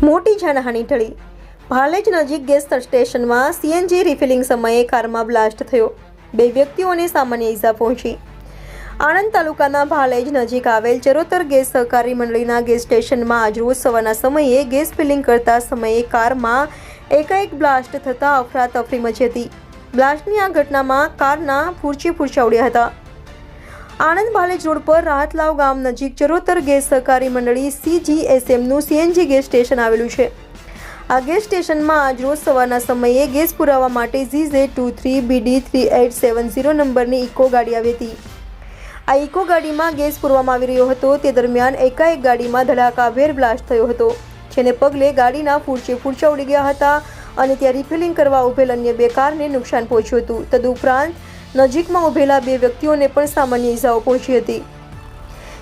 મોટી જાનહાનિ ટળી. ભાલેજ નજીક ગેસ સ્ટેશનમાં સીએનજી રિફિલિંગ સમયે કારમાં બ્લાસ્ટ થયો. 2 વ્યક્તિઓને સામાન્ય ઈજા પહોંચી. આણંદ તાલુકાના ભાલેજ નજીક આવેલ ચરોતર ગેસ સહકારી મંડળીના ગેસ સ્ટેશનમાં આજરોજ સવારના સમયે ગેસ ફિલિંગ કરતા સમયે કારમાં એકાએક બ્લાસ્ટ થતાં અફરાતફરી મચી હતી. બ્લાસ્ટની આ ઘટનામાં કારના ફૂરચે ઉડ્યા હતા. આણંદ ભાલેજ રોડ પર રાહતલાવ ગામ નજીક ચરોતર ગેસ સહકારી મંડળી CGSMનું સીએનજી ગેસ સ્ટેશન આવેલું છે. આ ગેસ સ્ટેશનમાં આજરોજ સવારના સમયે ગેસ પુરાવા માટે GZ23BD3870 નંબરની ઇકો ગાડી આવી હતી. આ ઇકો ગાડીમાં ગેસ પૂરવામાં આવી રહ્યો હતો. તે દરમિયાન એકાએક ગાડીમાં ધડાકાભેર બ્લાસ્ટ થયો હતો, જેને પગલે ગાડીના ફૂરચે ઉડી ગયા હતા અને ત્યાં રિફિલિંગ કરવા ઉભેલ અન્ય 2 કારને નુકસાન પહોંચ્યું હતું. તદુપરાંત નજીકમાં ઉભેલા 2 વ્યક્તિઓને પણ સામાન્ય ઈજાઓ પહોંચી હતી.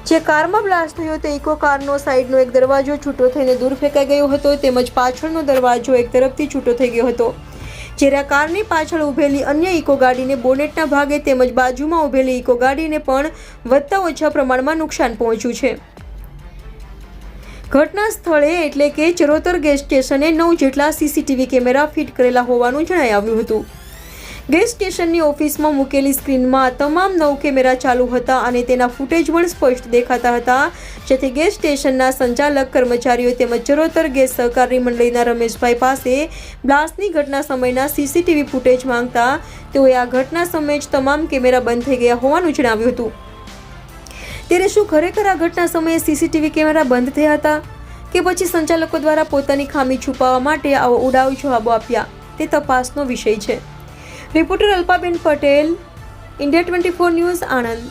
જે કારમાં બ્લાસ્ટ થયો તે ઇકો કારનો સાઈડનો એક દરવાજો છૂટો થઈને દૂર ફેંકાઈ ગયો હતો, તેમજ પાછળનો દરવાજો એક તરફથી છૂટો થઈ ગયો હતો. જ્યારે કારની પાછળ ઉભેલી અન્ય ઇકો ગાડીને બોનેટના ભાગે તેમજ બાજુમાં ઉભેલી ઇકો ગાડીને પણ વધતા ઓછા પ્રમાણમાં નુકસાન પહોંચ્યું છે. ઘટના સ્થળે એટલે કે ચરોતર ગેસ સ્ટેશને 9 જેટલા CCTV કેમેરા ફિટ કરેલા હોવાનું જણાઈ આવ્યું હતું. ગેસ સ્ટેશનની ઓફિસમાં મૂકેલી સ્ક્રીનમાં તમામ 9 કેમેરા ચાલુ હતા અને તેના ફૂટેજ પણ સ્પષ્ટ દેખાતા હતા, જેથી ગેસ સ્ટેશનના સંચાલક, કર્મચારીઓ તેમજ ચરોતર ગેસ સહકારી મંડળીના રમેશભાઈ પાસે બ્લાસ્ટની ઘટના સમયના CCTV ફૂટેજ માંગતા તેઓએ આ ઘટના સમયે જ તમામ કેમેરા બંધ થઈ ગયા હોવાનું જણાવ્યું હતું. ત્યારે શું ખરેખર આ ઘટના સમયે CCTV કેમેરા બંધ થયા હતા કે પછી સંચાલકો દ્વારા પોતાની ખામી છુપાવવા માટે આવો ઉડાવ જવાબો આપ્યા, તે તપાસનો વિષય છે. Reporter Alpaben Patel, India 24 news, Anand.